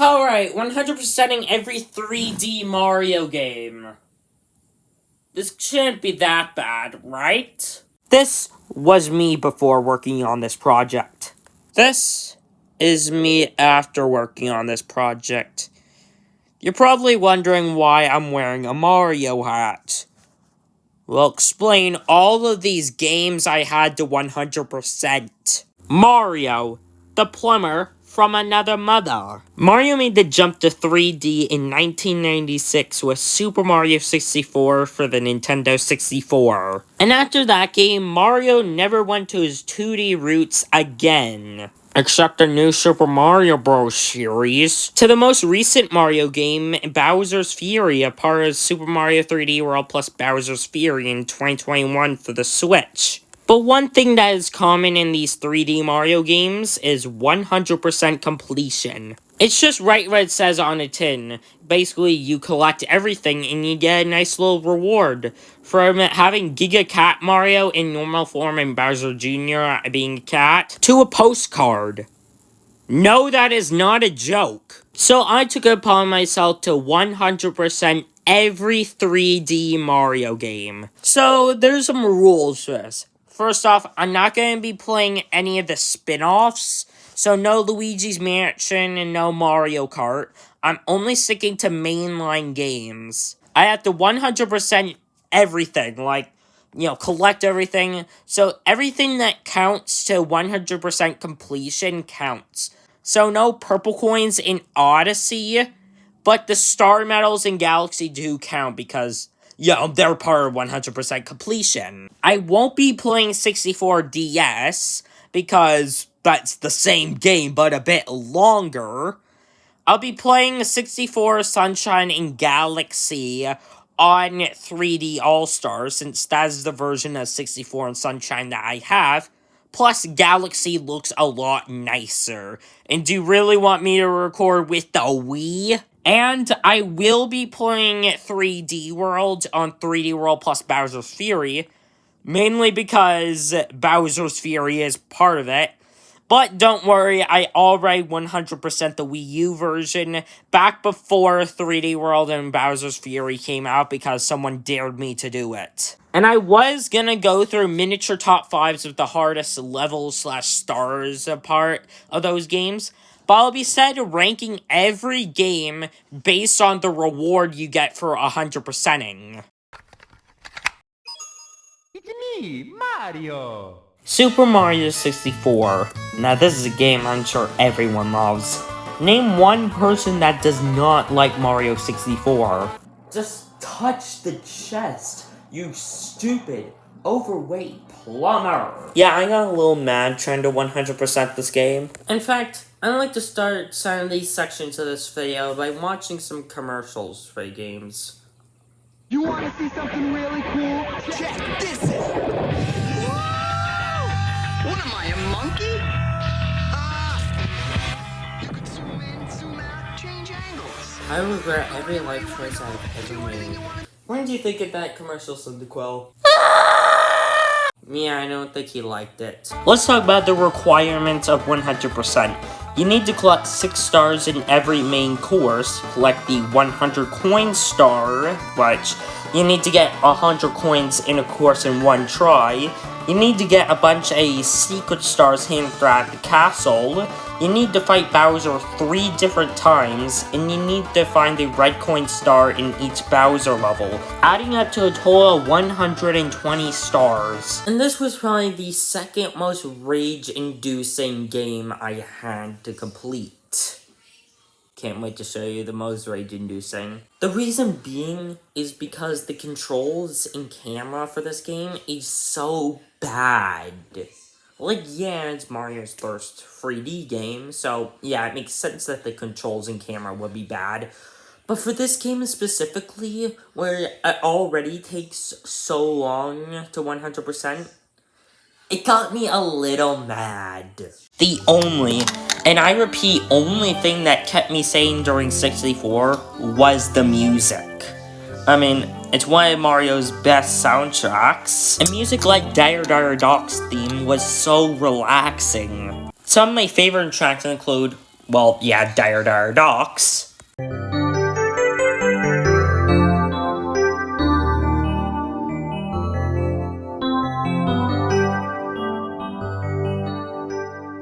Alright, 100%ing every 3D Mario game. This shouldn't be that bad, right? This was me before working on this project. This is me after working on this project. You're probably wondering why I'm wearing a Mario hat. We'll explain all of these games I had to 100%. Mario, the plumber from another mother. Mario made the jump to 3D in 1996 with Super Mario 64 for the Nintendo 64. And after that game, Mario never went to his 2D roots again. Except the new Super Mario Bros. Series. To the most recent Mario game, Bowser's Fury, a part of Super Mario 3D World plus Bowser's Fury in 2021 for the Switch. But one thing that is common in these 3D Mario games is 100% completion. It's just right what it says on a tin. Basically, you collect everything and you get a nice little reward. From having Giga Cat Mario in normal form and Bowser Jr. being a cat, to a postcard. No, that is not a joke. So I took it upon myself to 100% every 3D Mario game. So there's some rules for this. First off, I'm not going to be playing any of the spin-offs, so no Luigi's Mansion and no Mario Kart. I'm only sticking to mainline games. I have to 100% everything, like, collect everything. So everything that counts to 100% completion counts. So no purple coins in Odyssey, but the star medals in Galaxy do count because they're part of 100% completion. I won't be playing 64 DS because that's the same game but a bit longer. I'll be playing 64 Sunshine in Galaxy on 3D All-Stars since that's the version of 64 and Sunshine that I have. Plus, Galaxy looks a lot nicer. And do you really want me to record with the Wii? And I will be playing 3D World on 3D World plus Bowser's Fury, mainly because Bowser's Fury is part of it. But don't worry, I already 100% the Wii U version back before 3D World and Bowser's Fury came out because someone dared me to do it. And I was gonna go through miniature top 5s of the hardest levels/stars part of those games, but I'll be ranking every game based on the reward you get for 100%ing. It's me, Mario! Super Mario 64. Now this is a game I'm sure everyone loves. Name one person that does not like Mario 64. Just touch the chest, you stupid, overweight plumber. Yeah, I got a little mad trying to 100% this game. In fact, I'd like to start some of these sections of this video by watching some commercials for the games. You want to see something really cool? Check this out! What am I, a monkey? You could zoom in, zoom out, change angles. I regret every life choice I've ever made. When do you think of that commercial, Cyndaquil? Yeah, I don't think he liked it. Let's talk about the requirements of 100%. You need to collect 6 stars in every main course, collect the 100 coin star, which you need to get 100 coins in a course in one try. You need to get a bunch of secret stars hinted at the castle. You need to fight Bowser 3 different times, and you need to find the red coin star in each Bowser level, adding up to a total of 120 stars. And this was probably the second most rage-inducing game I had to complete. Can't wait to show you the most rage-inducing. The reason being is because the controls and camera for this game is so bad. Like, yeah, it's Mario's first 3D game, so yeah, it makes sense that the controls and camera would be bad. But for this game specifically, where it already takes so long to 100%, it got me a little mad. The only, and I repeat, only thing that kept me sane during 64 was the music. I mean, it's one of Mario's best soundtracks, and music like Dire Dire Doc's theme was so relaxing. Some of my favorite tracks include Well, yeah, dire dire docks.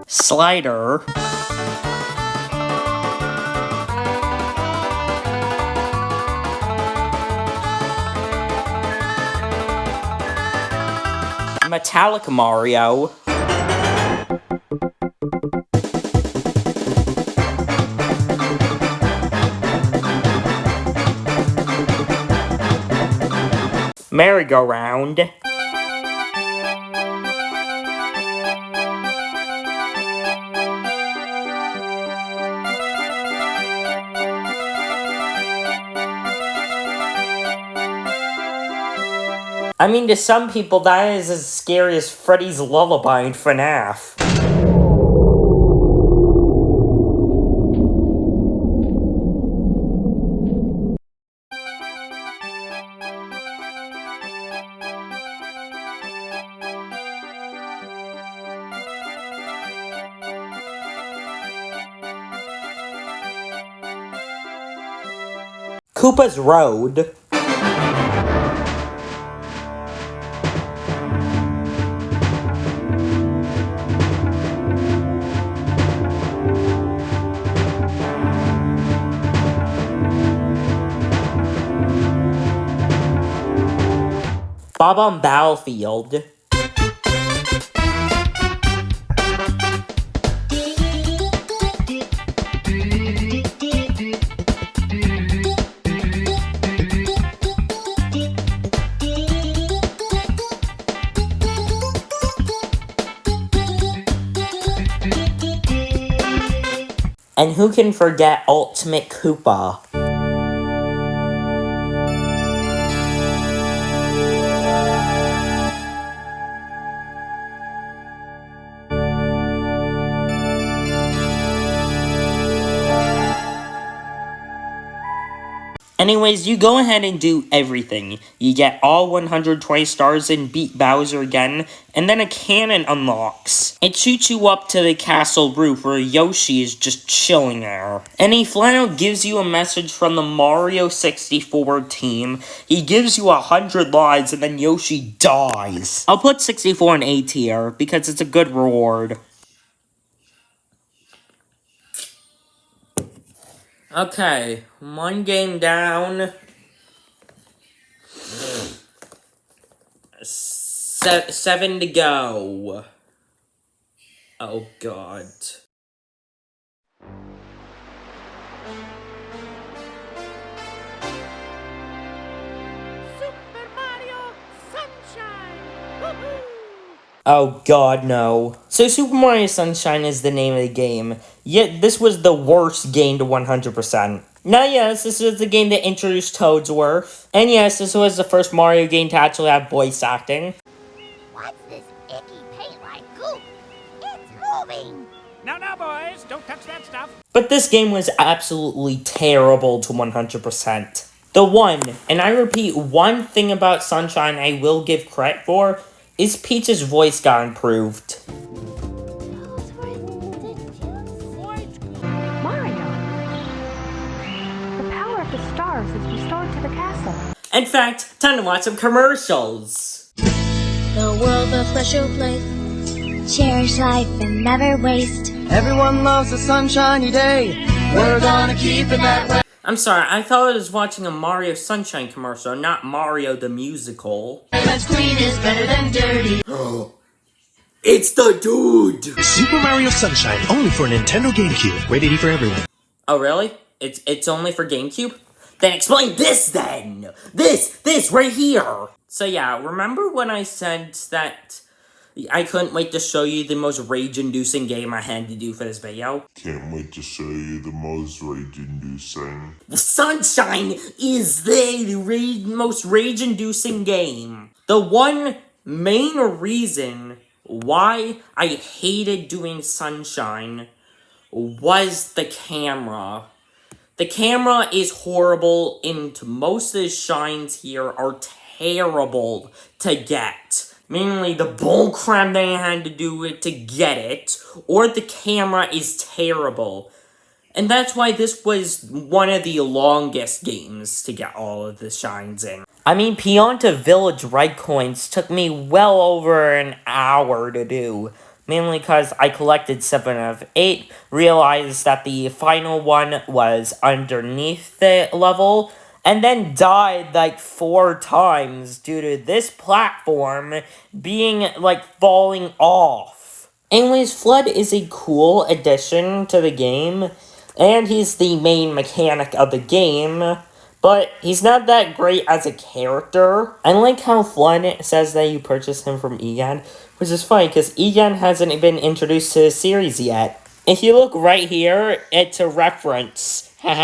Slider. Metallic Mario. Merry-go-round. I mean, to some people, that is as scary as Freddy's Lullaby in FNAF. Koopa's Road. Bob on Battlefield. And who can forget Ultimate Koopa? Anyways, you go ahead and do everything. You get all 120 stars and beat Bowser again, and then a cannon unlocks. It shoots you up to the castle roof where Yoshi is just chilling there. And he flat out gives you a message from the Mario 64 team. He gives you 100 lives and then Yoshi dies. I'll put 64 in A tier because it's a good reward. Okay, one game down. 7 to go. Oh, God. Super Mario Sunshine! Woohoo! Oh god, no. So Super Mario Sunshine is the name of the game, yet this was the worst game to 100%. Now yes, this was the game that introduced Toadsworth, and yes, this was the first Mario game to actually have voice acting. What's this icky paint-like goop? It's moving! Now, boys, don't touch that stuff. But this game was absolutely terrible to 100%. The one, and I repeat, one thing about Sunshine I will give credit for is Peach's voice got improved. Mario! The power of the stars is restored to the castle. In fact, time to watch some commercials. The world a special place. Cherish life and never waste. Everyone loves a sunshiny day. We're gonna keep it that way. I'm sorry, I thought I was watching a Mario Sunshine commercial, not Mario the Musical. Cause clean is better than dirty. It's the dude! Super Mario Sunshine, only for Nintendo GameCube. Rated E for everyone. Oh really? It's only for GameCube? Then explain this then! This right here! So yeah, remember when I said that I couldn't wait to show you the most rage-inducing game I had to do for this video? Can't wait to show you the most rage-inducing. The Sunshine is the most rage-inducing game. The one main reason why I hated doing Sunshine was the camera. The camera is horrible, and most of the shines here are terrible to get. Mainly the bullcrap they had to do it to get it, or the camera is terrible. And that's why this was one of the longest games to get all of the shines in. I mean, Pianta Village Red Coins took me well over an hour to do. Mainly because I collected 7 of 8, realized that the final one was underneath the level, and then died like 4 times due to this platform being like falling off. Anyways, Flood is a cool addition to the game, and he's the main mechanic of the game, but he's not that great as a character. I like how Flood says that you purchase him from Egan, which is funny because Egan hasn't been introduced to the series yet. If you look right here, it's a reference. Anyway,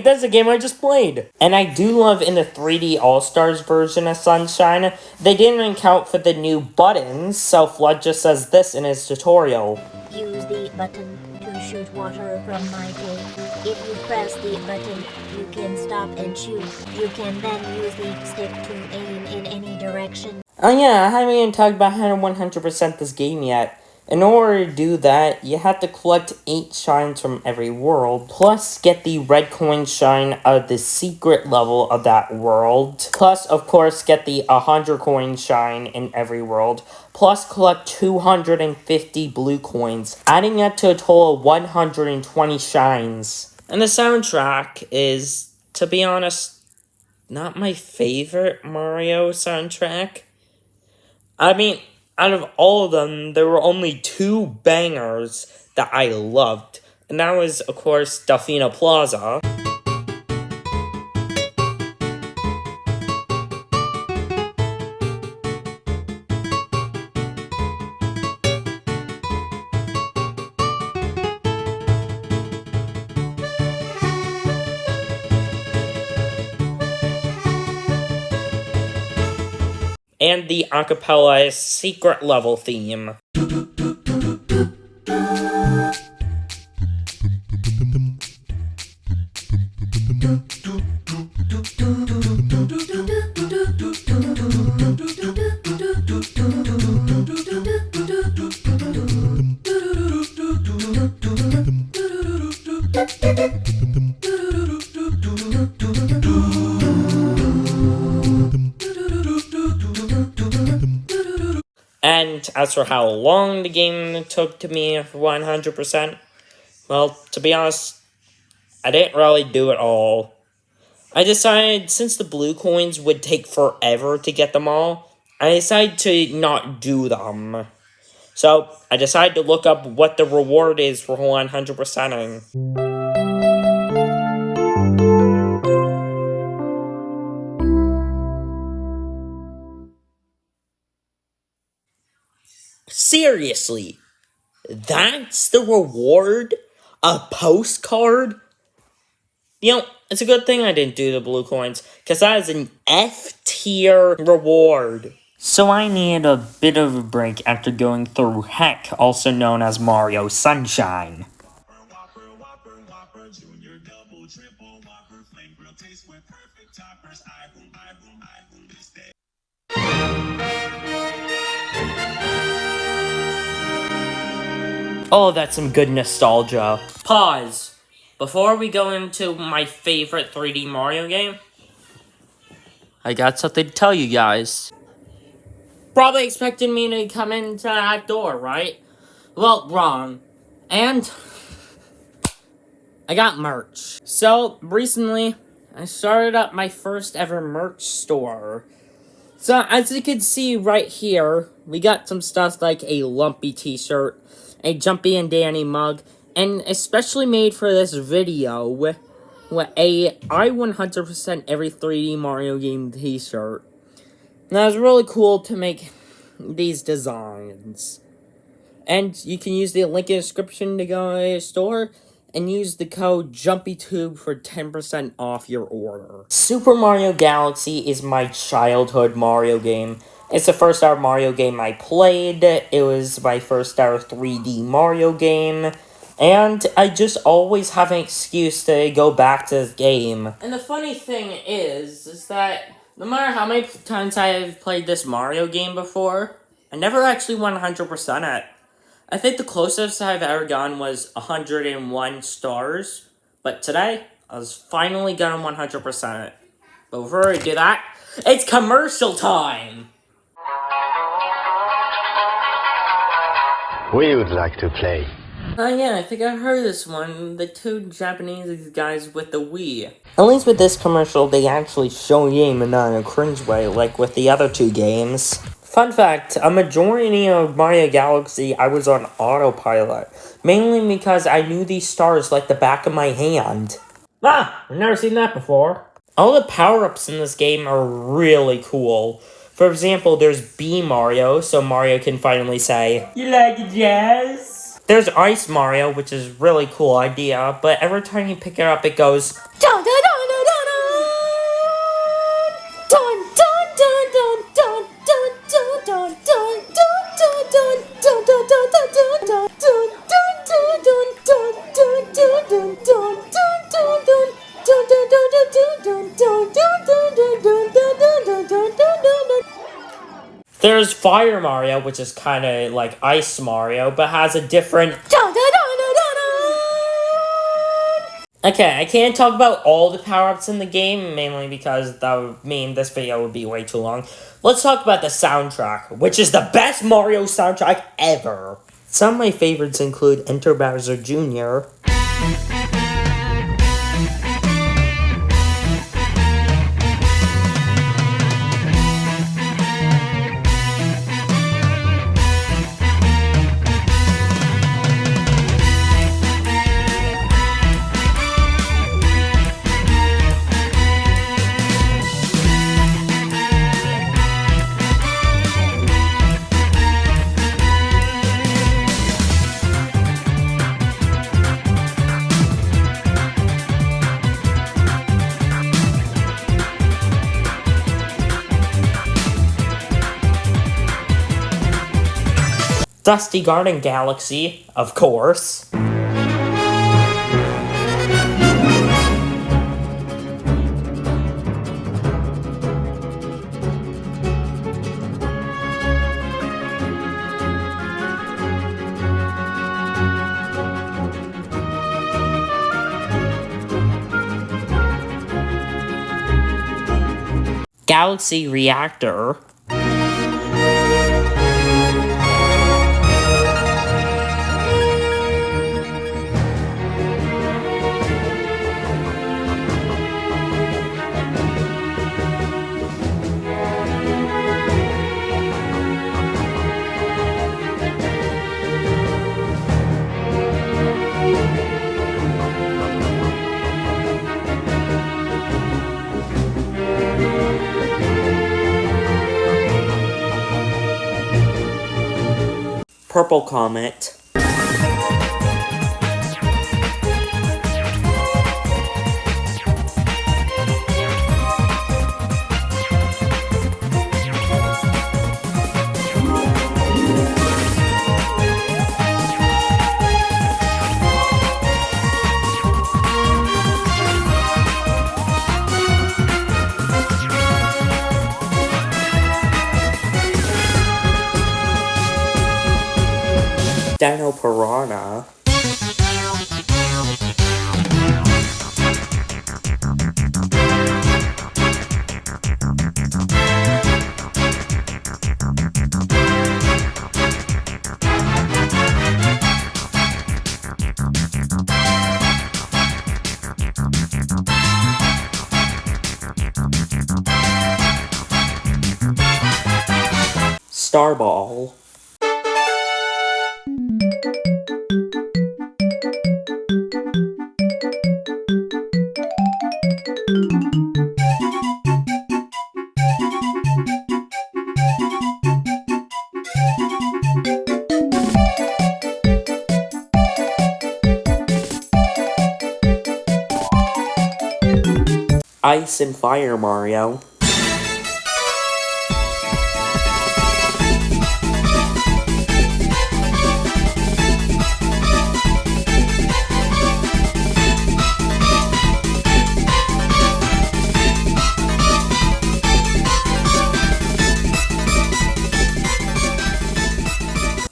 that's a game I just played. And I do love in the 3D All-Stars version of Sunshine, they didn't account for the new buttons, so Flood just says this in his tutorial. Use the button to shoot water from my tank. If you press the button, you can stop and shoot. You can then use the stick to aim in any direction. Oh yeah, I haven't even talked about how to 100% this game yet. In order to do that, you have to collect 8 shines from every world, plus get the red coin shine of the secret level of that world, plus of course get the 100 coin shine in every world, plus collect 250 blue coins, adding that to a total of 120 shines. And the soundtrack is, to be honest, not my favorite Mario soundtrack. I mean, out of all of them, there were only 2 bangers that I loved. And that was, of course, Delfino Plaza. And the acapella secret level theme. And as for how long the game took to me for 100%, well, to be honest, I didn't really do it all. I decided, since the blue coins would take forever to get them all, I decided to not do them. So, I decided to look up what the reward is for 100%ing. Seriously, that's the reward? A postcard? You know, it's a good thing I didn't do the blue coins, because that is an F-tier reward. So I needed a bit of a break after going through Heck, also known as Mario Sunshine. Oh, that's some good nostalgia. Pause. Before we go into my favorite 3D Mario game, I got something to tell you guys. Probably expected me to come into that door, right? Well, wrong. And I got merch. So, recently, I started up my first ever merch store. So, as you can see right here, we got some stuff like a Lumpy t-shirt, a Jumpy and Danny mug, and especially made for this video, with a I 100% every 3D Mario game t-shirt. Now, it's really cool to make these designs. And you can use the link in the description to go to the store, and use the code JumpyTube for 10% off your order. Super Mario Galaxy is my childhood Mario game. It's the first ever Mario game I played. It was my first ever 3D Mario game. And I just always have an excuse to go back to this game. And the funny thing is that no matter how many times I've played this Mario game before, I never actually 100% it. I think the closest I've ever gotten was 101 stars, but today, I was finally gonna 100% it. But before I do that, it's commercial time! We would like to play. Oh yeah, I think I heard this one. The two Japanese guys with the Wii. At least with this commercial, they actually show a game and not in a cringe way, like with the other two games. Fun fact, a majority of Mario Galaxy, I was on autopilot. Mainly because I knew these stars like the back of my hand. Ah, I've never seen that before. All the power-ups in this game are really cool. For example, there's B Mario, so Mario can finally say, "You like it, Jazz?" There's Ice Mario, which is a really cool idea, but every time you pick it up, it goes, "Dun dun dun dun dun dun dun dun dun dun dun dun dun dun dun dun dun There's Fire Mario, which is kind of like Ice Mario, but has a different. Okay, I can't talk about all the power-ups in the game, mainly because that would mean this video would be way too long. Let's talk about the soundtrack, which is the best Mario soundtrack ever. Some of my favorites include Enter Bowser Jr., Dusty Garden Galaxy, of course. Galaxy Reactor. Purple Comet. Dino Piranha. Starball. Ice and Fire Mario.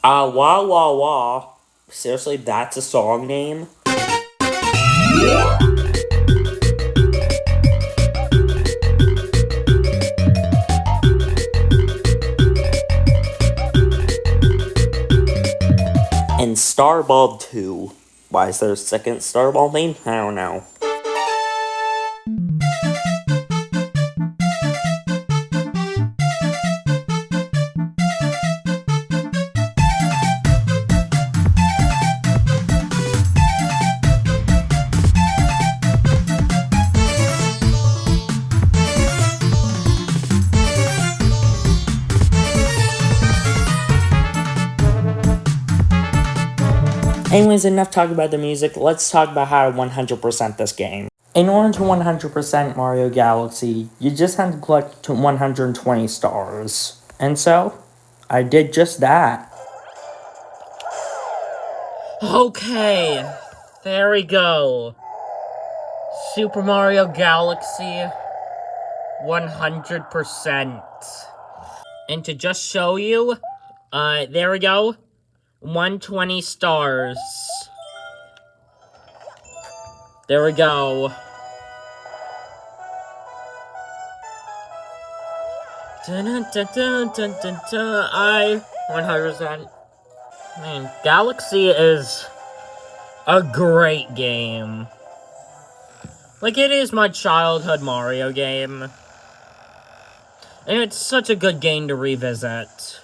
Wah Wah Wah. Seriously, that's a song name? And Starball 2. Why is there a second Starball name? I don't know. Anyways, enough talk about the music, let's talk about how to 100% this game. In order to 100% Mario Galaxy, you just have to collect to 120 stars. And so, I did just that. Okay, there we go. Super Mario Galaxy 100%. And to just show you, there we go. 120 stars. There we go. I 100%. Man, Galaxy is a great game. Like, it is my childhood Mario game. And it's such a good game to revisit.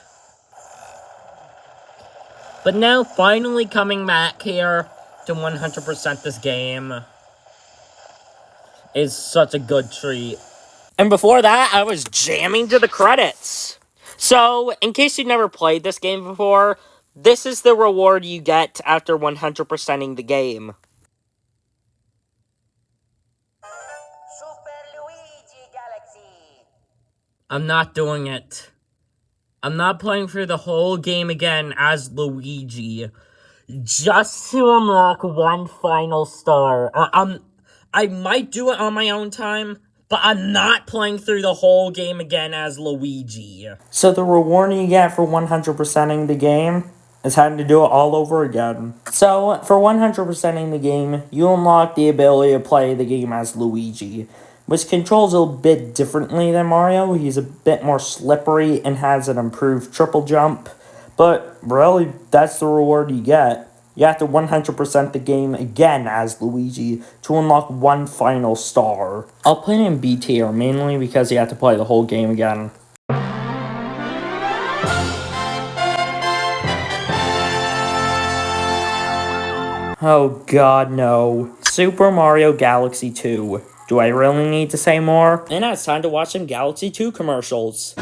But now, finally coming back here to 100% this game is such a good treat. And before that, I was jamming to the credits. So, in case you've never played this game before, this is the reward you get after 100%ing the game. Super Luigi Galaxy. I'm not doing it. I'm not playing through the whole game again as Luigi, just to unlock one final star. I might do it on my own time, but I'm not playing through the whole game again as Luigi. So the reward you get for 100%ing the game is having to do it all over again. So, for 100%ing the game, you unlock the ability to play the game as Luigi, which controls a bit differently than Mario. He's a bit more slippery and has an improved triple jump. But really, that's the reward you get. You have to 100% the game again as Luigi to unlock one final star. I'll put it in B tier mainly because you have to play the whole game again. Oh god, no. Super Mario Galaxy 2. Do I really need to say more? And now it's time to watch some Galaxy 2 commercials.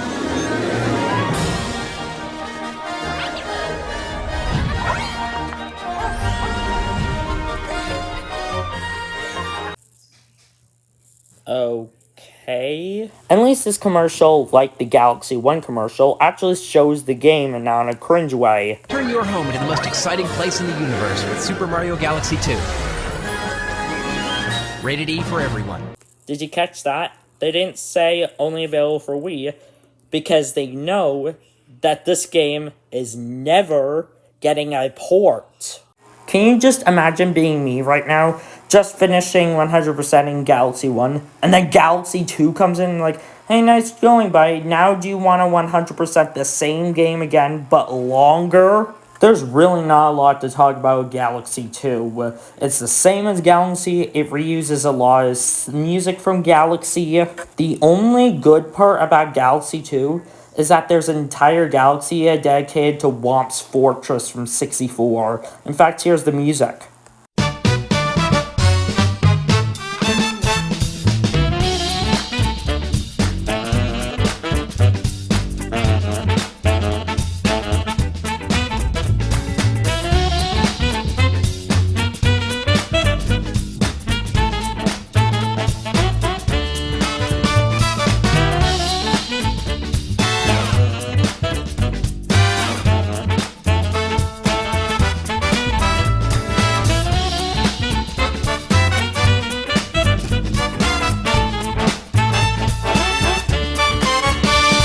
Okay. At least this commercial, like the Galaxy 1 commercial, actually shows the game and not in a cringe way. Turn your home into the most exciting place in the universe with Super Mario Galaxy 2. Rated E for everyone. Did you catch that? They didn't say only available for Wii, because they know that this game is never getting a port. Can you just imagine being me right now, just finishing 100%ing Galaxy 1, and then Galaxy 2 comes in like, hey, nice going, buddy, now do you want to 100% the same game again, but longer? There's really not a lot to talk about with Galaxy 2. It's the same as Galaxy, it reuses a lot of music from Galaxy. The only good part about Galaxy 2 is that there's an entire galaxy dedicated to Womp's Fortress from 64. In fact, here's the music.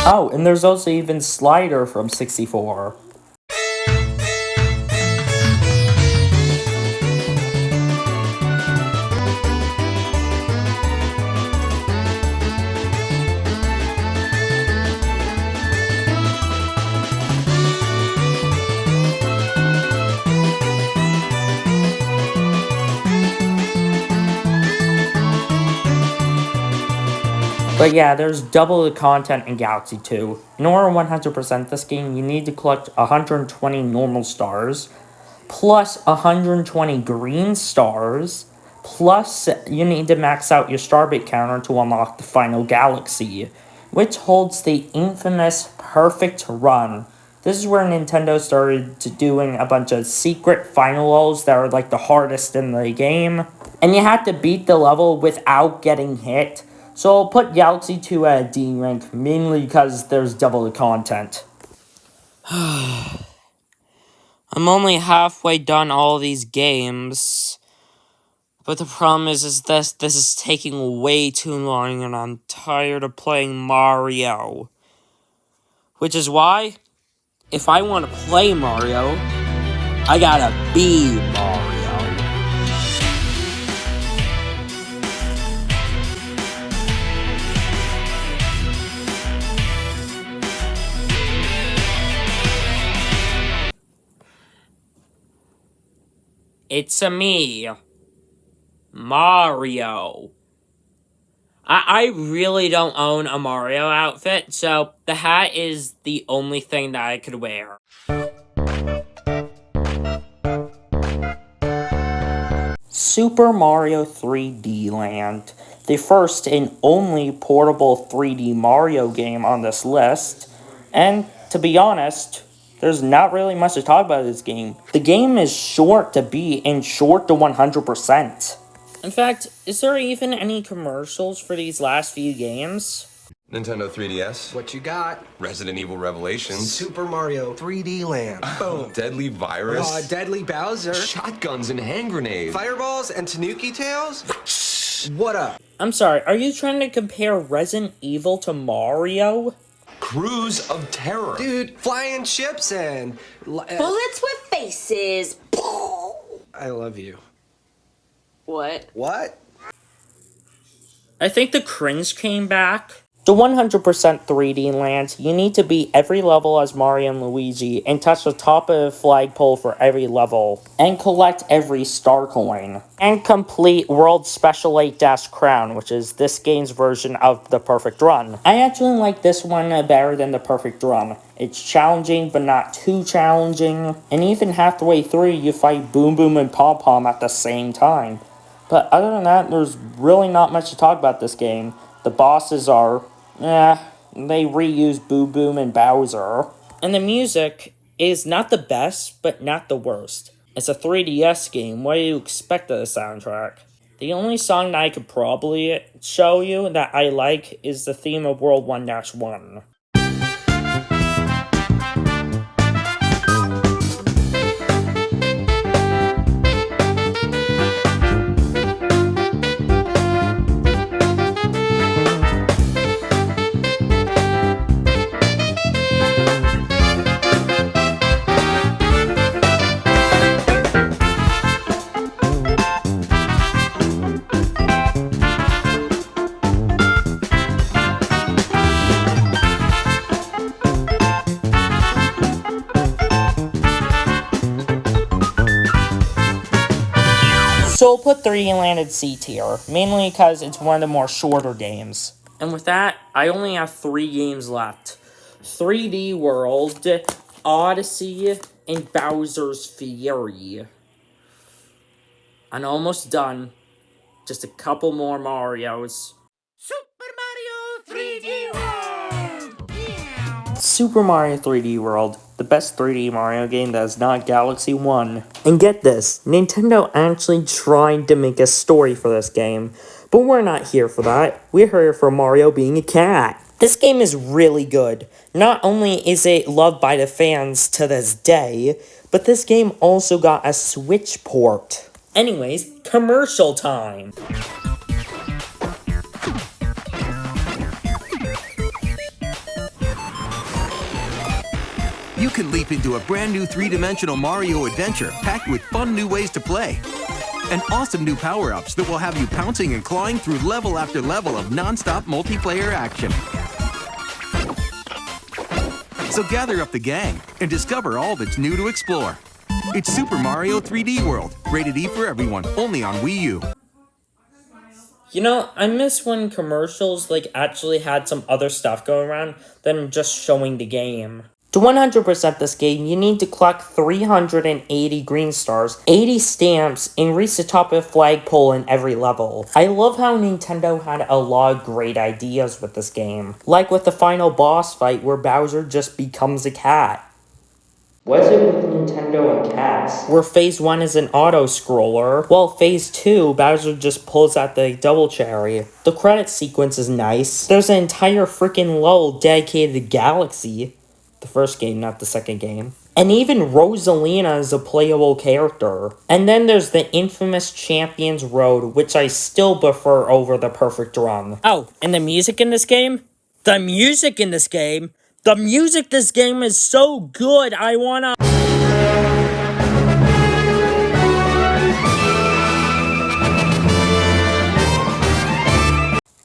Oh, and there's also even Slider from 64. But yeah, there's double the content in Galaxy 2. In order to 100% this game, you need to collect 120 normal stars, plus 120 green stars, plus you need to max out your starbit counter to unlock the final galaxy, which holds the infamous perfect run. This is where Nintendo started doing a bunch of secret final levels that are like the hardest in the game, and you have to beat the level without getting hit. So I'll put Galaxy 2 at a D rank, mainly because there's double the content. I'm only halfway done all these games. But the problem is this is taking way too long, and I'm tired of playing Mario. Which is why, if I want to play Mario, I gotta be Mario. It's-a me, Mario. I really don't own a Mario outfit, so the hat is the only thing that I could wear. Super Mario 3D Land, the first and only portable 3D Mario game on this list, and to be honest, there's not really much to talk about this game. The game is short to beat and short to 100%. In fact, is there even any commercials for these last few games? Nintendo 3DS. What you got? Resident Evil Revelations. Super Mario 3D Land. Boom. Deadly Virus. Deadly Bowser. Shotguns and hand grenades. Fireballs and Tanuki Tails? What up? I'm sorry, are you trying to compare Resident Evil to Mario? Cruise of Terror. Dude, flying ships and... bullets with faces. I love you. What? What? I think the cringe came back. To 100% 3D Land, you need to beat every level as Mario and Luigi and touch the top of the flagpole for every level, and collect every star coin, and complete World Special 8 Crown, which is this game's version of the Perfect Run. I actually like this one better than the Perfect Run. It's challenging, but not too challenging, and even halfway through, you fight Boom Boom and Pom Pom at the same time. But other than that, there's really not much to talk about this game. The bosses are... they reuse Boo Boom and Bowser. And the music is not the best, but not the worst. It's a 3DS game, what do you expect of the soundtrack? The only song that I could probably show you that I like is the theme of World 1-1. So I'll put 3D Land in C tier, mainly because it's one of the more shorter games. And with that, I only have 3 games left. 3D World, Odyssey, and Bowser's Fury. I'm almost done. Just a couple more Marios. Super Mario 3D World! Yeah. Super Mario 3D World, the best 3D Mario game that is not Galaxy 1. And get this, Nintendo actually tried to make a story for this game, but we're not here for that. We're here for Mario being a cat. This game is really good. Not only is it loved by the fans to this day, but this game also got a Switch port. Anyways, commercial time! You can leap into a brand new 3-dimensional Mario adventure packed with fun new ways to play. And awesome new power-ups that will have you pouncing and clawing through level after level of non-stop multiplayer action. So gather up the gang and discover all that's new to explore. It's Super Mario 3D World, rated E for everyone, only on Wii U. You know, I miss when commercials, like, actually had some other stuff going around than just showing the game. To 100% this game, you need to collect 380 green stars, 80 stamps, and reach the top of the flagpole in every level. I love how Nintendo had a lot of great ideas with this game. Like with the final boss fight where Bowser just becomes a cat. What's it with Nintendo and cats? Where phase 1 is an auto-scroller, while phase 2, Bowser just pulls out the double cherry. The credit sequence is nice. There's an entire freaking level dedicated to Galaxy. The first game, not the second game. And even Rosalina is a playable character. And then there's the infamous Champions Road, which I still prefer over the Perfect Run. Oh, and the music in this game? The music this game is so good, I wanna...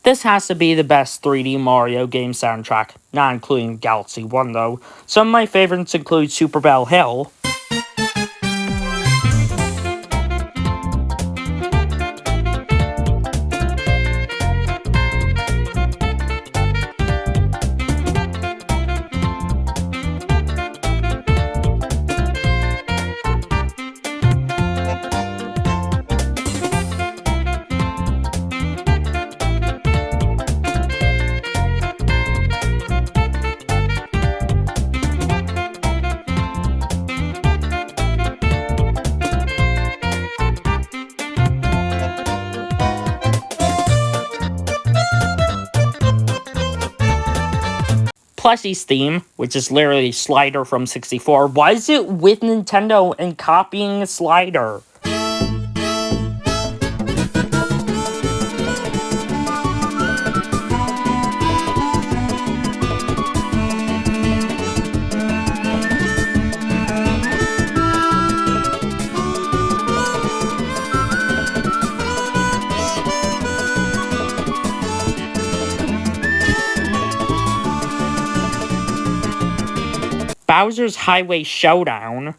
This has to be the best 3D Mario game soundtrack, not including Galaxy 1 though. Some of my favorites include Super Bell Hill, Plushie's theme, which is literally Slider from 64. Why is it with Nintendo and copying a Slider? Bowser's Highway Showdown.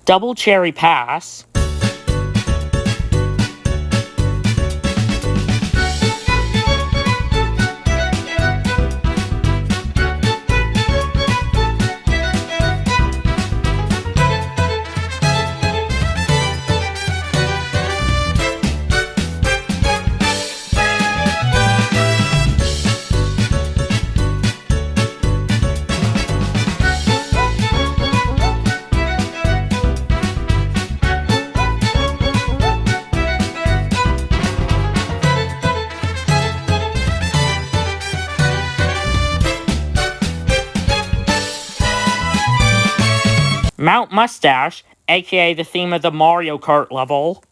Double Cherry Pass. Mount Mustache, aka the theme of the Mario Kart level.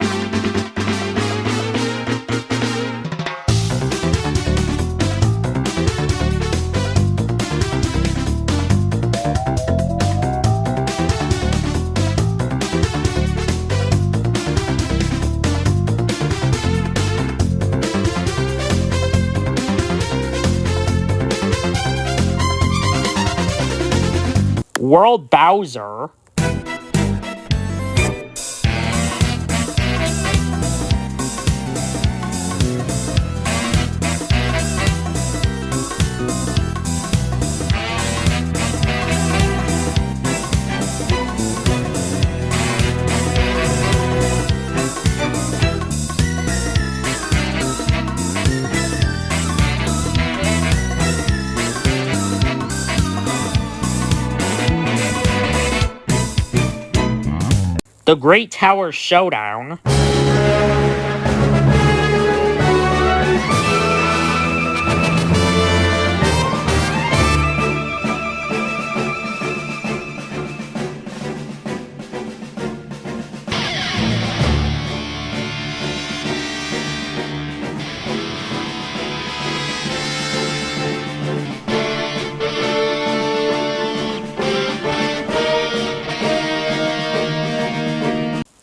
World Bowser. The Great Tower Showdown.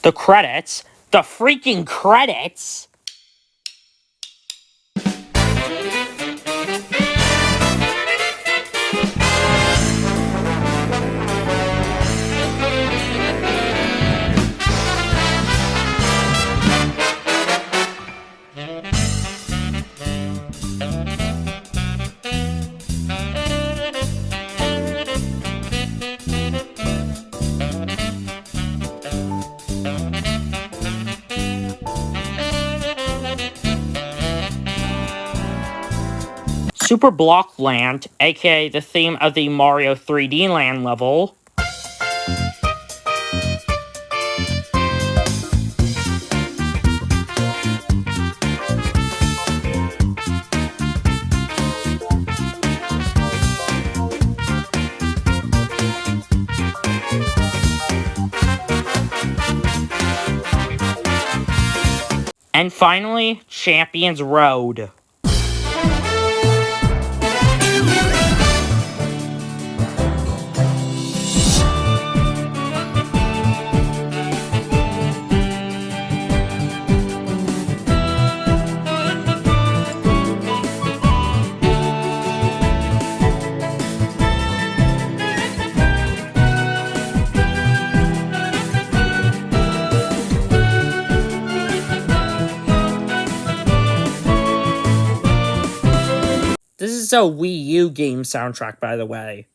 The credits? The freaking credits? Super Block Land, aka the theme of the Mario 3D Land level. And finally, Champions Road. This is a Wii U game soundtrack, by the way.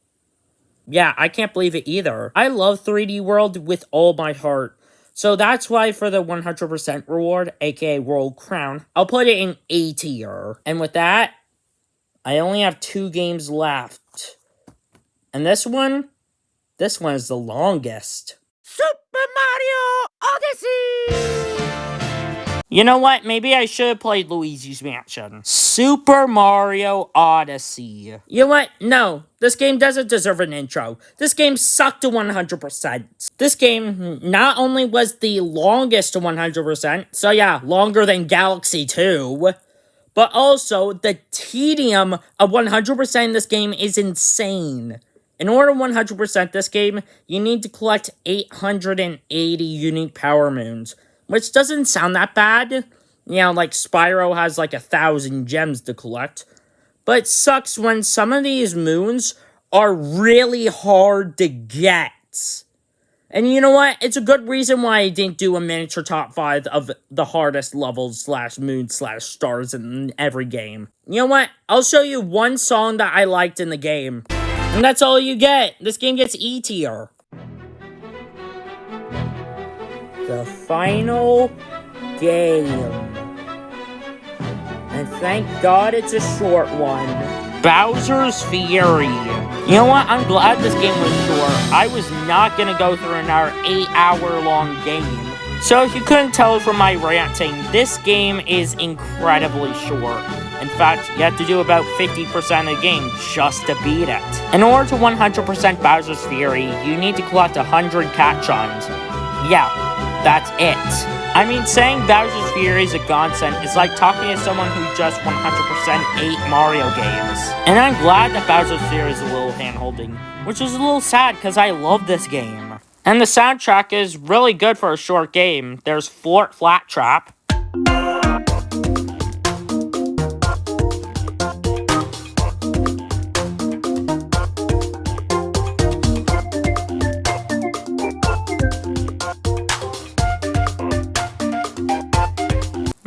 Yeah, I can't believe it either. I love 3D World with all my heart. So that's why for the 100% reward, aka World Crown, I'll put it in A tier. And with that, I only have 2 games left. And this one is the longest. Super Mario Odyssey! You know what? Maybe I should have played Luigi's Mansion. Super Mario Odyssey. You know what? No. This game doesn't deserve an intro. This game sucked to 100%. This game not only was the longest to 100%, so yeah, longer than Galaxy 2, but also the tedium of 100% in this game is insane. In order to 100% this game, you need to collect 880 unique Power Moons, which doesn't sound that bad. You know, like Spyro has like 1,000 gems to collect. But it sucks when some of these moons are really hard to get. And you know what? It's a good reason why I didn't do a miniature top 5 of the hardest levels / moons / stars in every game. You know what? I'll show you one song that I liked in the game. And that's all you get. This game gets E tier. The final game. And thank God it's a short one. Bowser's Fury. You know what? I'm glad this game was short. I was not going to go through another 8-hour-long game. So if you couldn't tell from my ranting, this game is incredibly short. In fact, you have to do about 50% of the game just to beat it. In order to 100% Bowser's Fury, you need to collect 100 cat chimes. Yeah, that's it. I mean, saying Bowser's Fury is a godsend is like talking to someone who just 100% ate Mario games. And I'm glad that Bowser's Fury is a little hand-holding, which is a little sad because I love this game. And the soundtrack is really good for a short game. There's Flat Trap.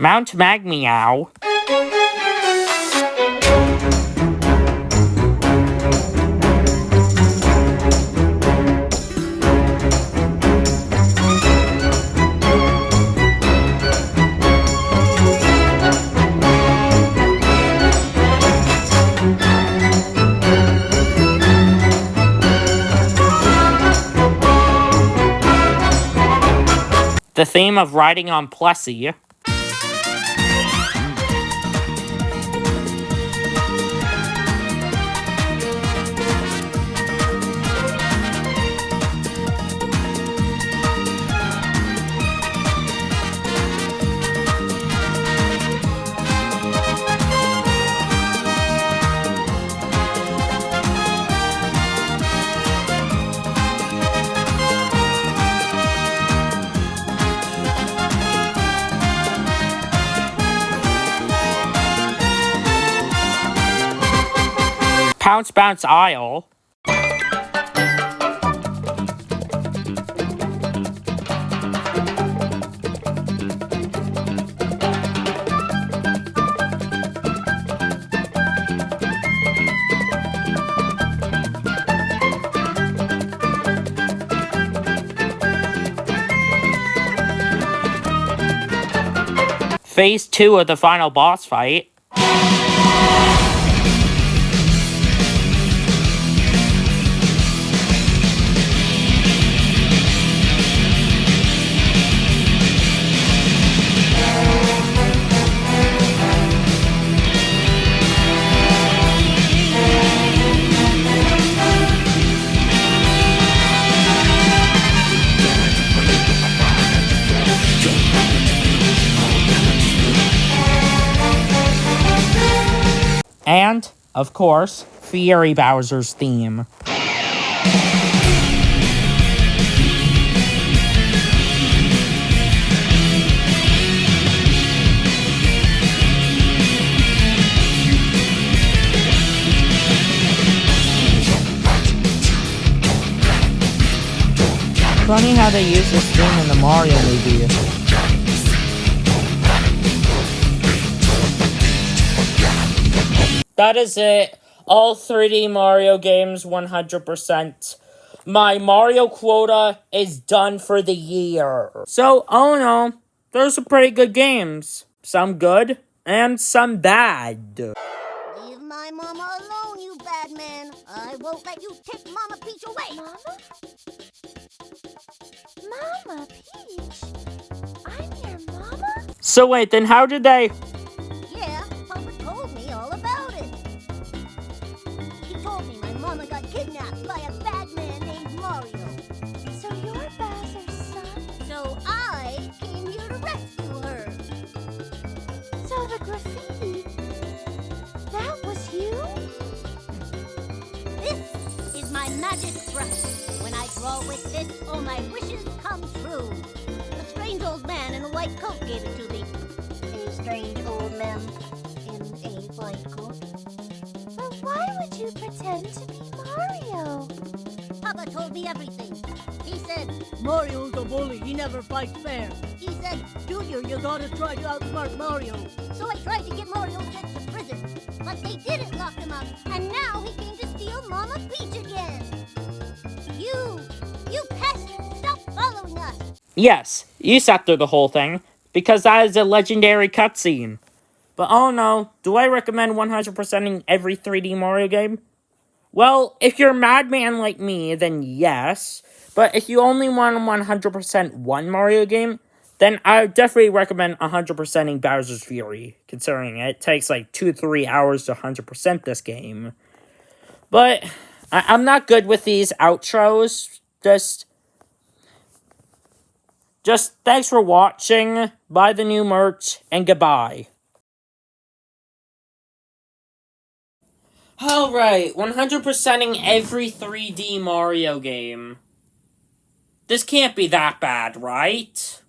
Mount Magmeow. The theme of riding on Plessy. Pounce Bounce Isle. Phase 2 of the final boss fight. And, of course, Fiery Bowser's theme. Funny how they use this theme in the Mario movie. That is it. All 3D Mario games, 100%. My Mario quota is done for the year. So, oh no, there's some pretty good games. Some good, and some bad. Leave my mama alone, you bad man. I won't let you take Mama Peach away. Mama Peach? I'm your mama? So wait, then how did they... Yeah, Papa told me all about it. He told me my mama got kidnapped by a bad man named Mario. So you're Bowser's son? So I came here to rescue her. So the graffiti, that was you? This is my magic brush. When I draw with this, all my wishes come true. A strange old man in a white coat gave it to me. A strange old man in a white coat. But why would you pretend to be Mario? Papa told me everything. He said, Mario's a bully, he never fights fair. He said, Junior, you gotta try to outsmart Mario. So I tried to get Mario sent to prison. But they didn't lock him up, and now he came to steal Mama Peach again. You pest, stop following us. Yes, you sat through the whole thing, because that is a legendary cutscene. But oh no, do I recommend 100%ing every 3D Mario game? Well, if you're a madman like me, then yes. But if you only want 100% one Mario game, then I would definitely recommend 100%ing Bowser's Fury, considering it takes like 2-3 hours to 100% this game. But I'm not good with these outros. Just thanks for watching, buy the new merch, and goodbye. Alright, 100%ing every 3D Mario game. This can't be that bad, right?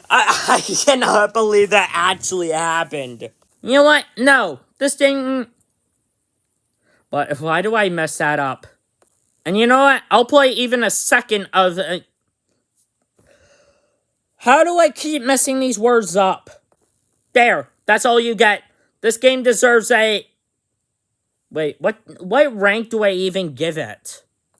I cannot believe that actually happened. You know what? No, this didn't... But why do I mess that up? And you know what? I'll play even a second of... How do I keep messing these words up? There, that's all you get. This game deserves a... Wait, what rank do I even give it?